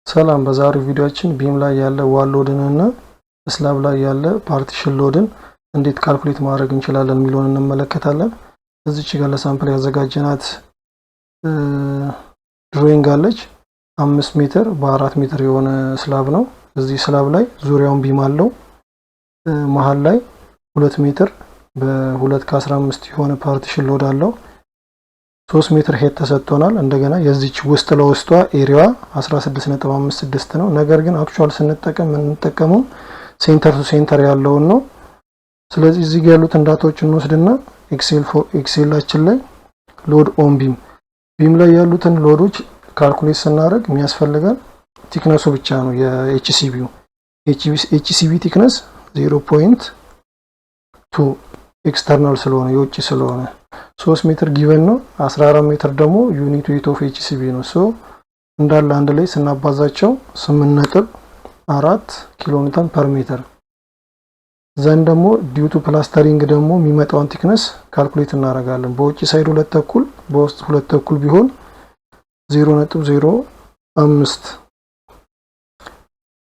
ሰላም በዛሬው ቪዲዮአችን ቢም ላይ ያለ ዋል ሎድን እና ስላብ ላይ ያለ ፓርቲሽን ሎድን እንዴት ካልኩሌት ማድረግ እንችላለን የሚለውን እንመለከታለን። እዚች ጋር ለሳምፕል ያዘጋጀናት ድሮይንግ አለች። 5 ሜትር በ4 ሜትር የሆነ ስላብ ነው። እዚህ ስላብ ላይ ዙሪያውን ቢም አለው። መሃል ላይ 2 ሜትር በ2 ከ15 የሆነ ፓርቲሽን ሎድ አለው። 3 ሜትር ሄድ ተሰጥቶናል። እንደገና የዚች ውስጥ ለውስጧ ኤሪያዋ 16.56 ነው። ነገር ግን አክቹአል ስንጠቀም የምንጠቀመው ሴንተር ቱ ሴንተር ያለውን ነው። ስለዚህ እዚህ ጋር ያሉትን ዳታዎችን እንወስድና ኤክሴላችን ላይ ሎድ ኦን ቢም ላይ ያሉትን ሎዶች ካልኩሌት ስናደርግ የሚያስፈልገን ቲክነሱ ብቻ ነው። የኤችሲቢው ኤችሲቢ ቲክነስ 0.2 ኤክስተርናል ስለሆነ የውጭ ስለሆነ 3 ሜትር ጊቨን ነው። 14 ሜትር ደግሞ ዩኒት ዌት ኦፍ ኤችሲቢ ነው። ሶ እንዳለ አንድ ላይ ስናባዛቸው 8.4 ኪሎ ኒውተን ፐር ሜትር ዘንድ ደግሞ ዲዩ ቱ ፕላስተሪንግ ደግሞ የሚመጣውን ቲክነስ ካልኩሌት እናደርጋለን። በውጭ ሳይድ 2 ተኩል በውስጥ 2 ተኩል ቢሆን 0.05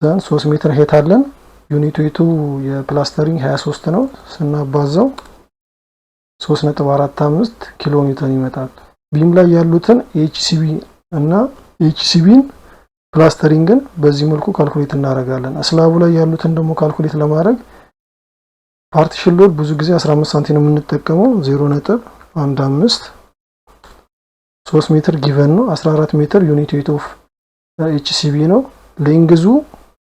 ዘንድ 3 ሜትር ሄት አለን። ዩኒት ዌቱ የፕላስተሪንግ 23 ነው። ስናባዛው 3.45 ኪሎ ኒውተን ይመጣል። ቢም ላይ ያሉትን ኤችሲቢ እና ኤችሲቢን ፕላስተሪንግን በዚህ መልኩ ካልኩሌት እናደርጋለን። ስላቡ ላይ ያሉትን ደግሞ ካልኩሌት ለማድረግ ፓርቲሽን ሎድ ብዙ ጊዜ 15 ሳንቲም ነው የምንጠቀመው። 0.15 3 ሜትር ጊቨን ነው። 14 ሜትር ዩኒት ዌት ኦፍ ኤችሲቢ ነው። ሌንግዙ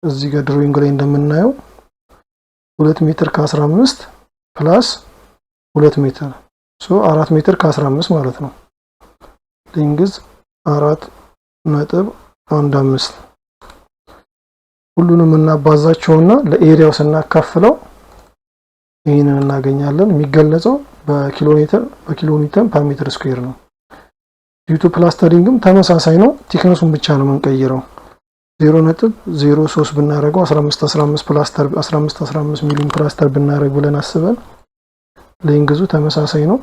እዚህ ጋር ድሮይንግ ላይ እንደምናየው 2 ሜትር ከ15 ፕላስ 2 ሜትር 4 ሜትር ከ15 ማለት ነው። ሌንግዝ 4.15 ሁሉንም እናባዛቸውና ለኤሪያው ስናካፍለው ይሄንን እናገኛለን። የሚገለጸው በኪሎ ኒውተን ፐር ሜትር ስኩዌር ነው። ዲዩ ቱ ፕላስተሪንግም ተመሳሳይ ነው። ቲክነሱን ብቻ ነው የምንቀይረው። 0.03 ብናደርገው 15 ፕላስተር 15 ሚሊ ፕላስተር ብናደርግ ብለን አስበን ሌንግዙ ተመሳሳይ ነው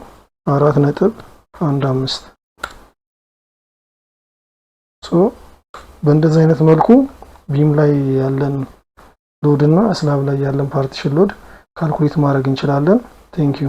4.15 በእንደዚህ አይነት መልኩ ቢም ላይ ያለን ሎድ እና ስላብ ላይ ያለን ፓርቲሽን ሎድ ካልኩሌት ማድረግ እንችላለን። ቴንክ ዩ